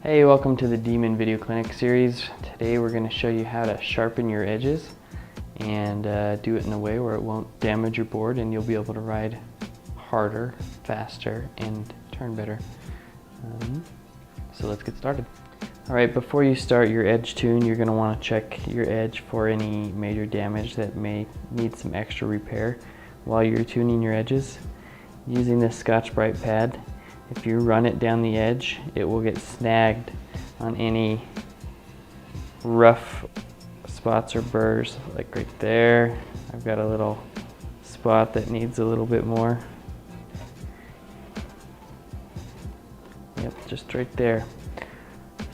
Hey, welcome to the Demon Video Clinic series. Today we're going to show you how to sharpen your edges and do it in a way where it won't damage your board and you'll be able to ride harder, faster, and turn better. So let's get started. Alright, before you start your edge tune, you're going to want to check your edge for any major damage that may need some extra repair while you're tuning your edges. Using this Scotch-Brite pad, if you run it down the edge, it will get snagged on any rough spots or burrs, like right there. I've got a little spot that needs a little bit more. Yep, just right there.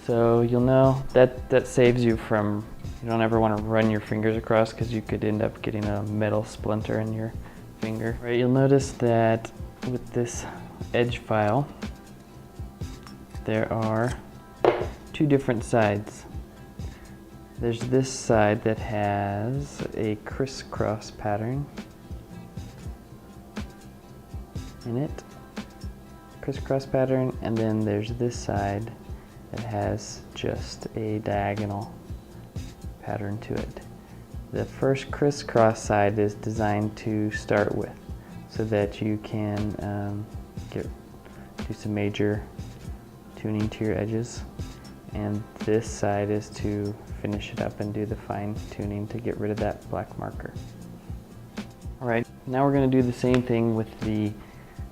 So you'll know that saves you from, you don't ever want to run your fingers across because you could end up getting a metal splinter in your finger. Right, you'll notice that with this edge file, there are two different sides. There's this side that has a crisscross pattern in it, crisscross pattern, and then there's this side that has just a diagonal pattern to it. The first crisscross side is designed to start with so that you can do some major tuning to your edges, and this side is to finish it up and do the fine tuning to get rid of that black marker. Alright, now we're going to do the same thing with the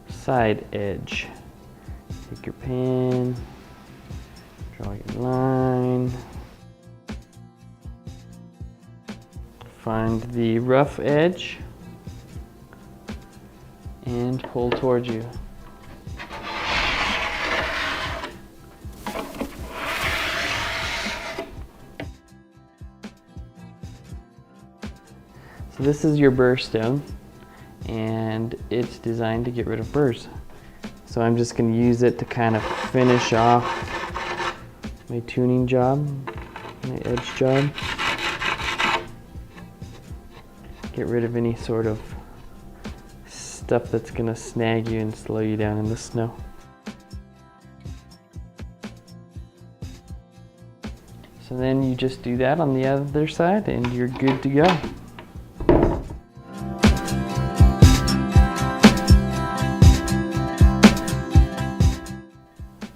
side edge. Take your pen, draw your line, find the rough edge, and pull towards you. So this is your burr stone, and it's designed to get rid of burrs. So I'm just going to use it to kind of finish off my tuning job, my edge job. Get rid of any sort of stuff that's going to snag you and slow you down in the snow. So then you just do that on the other side and you're good to go.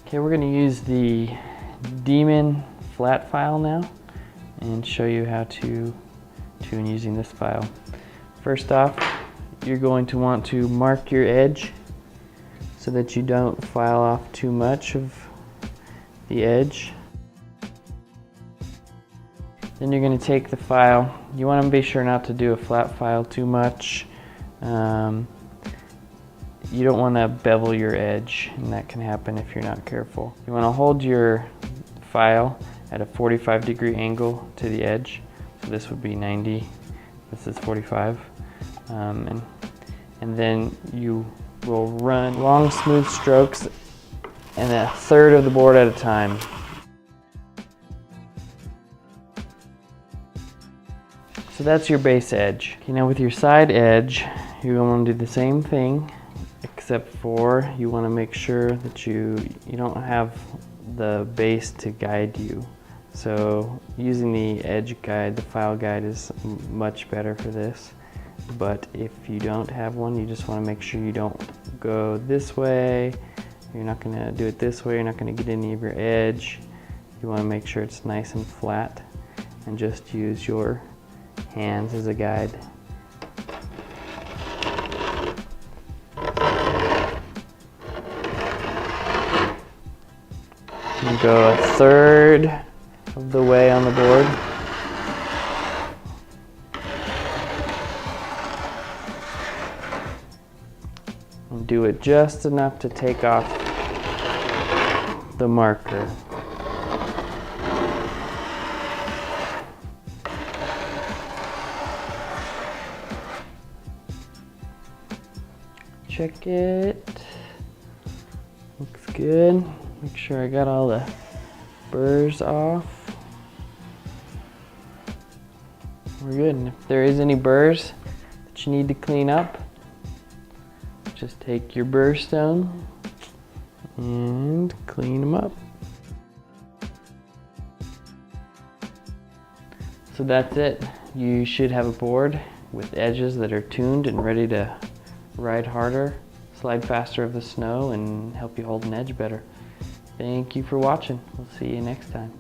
Okay, we're going to use the Demon flat file now and show you how to tune using this file. First off, you're going to want to mark your edge so that you don't file off too much of the edge. Then you're going to take the file. You want to be sure not to do a flat file too much. You don't want to bevel your edge, and that can happen if you're not careful. You want to hold your file at a 45-degree angle to the edge. So this would be 90, this is 45. And then you will run long smooth strokes and a third of the board at a time. So that's your base edge. Okay, now with your side edge, you're going to do the same thing, except for you want to make sure that you don't have the base to guide you. So using the edge guide, the file guide, is much better for this. But if you don't have one, you just want to make sure you don't go this way. You're not going to do it this way. You're not going to get any of your edge. You want to make sure it's nice and flat, and just use your hands as a guide. You go a third of the way on the board. And do it just enough to take off the marker. Check it. Looks good. Make sure I got all the burrs off. We're good. And if there is any burrs that you need to clean up, just take your burr stone and clean them up. So that's it. You should have a board with edges that are tuned and ready to ride harder, slide faster over the snow, and help you hold an edge better. Thank you for watching. We'll see you next time.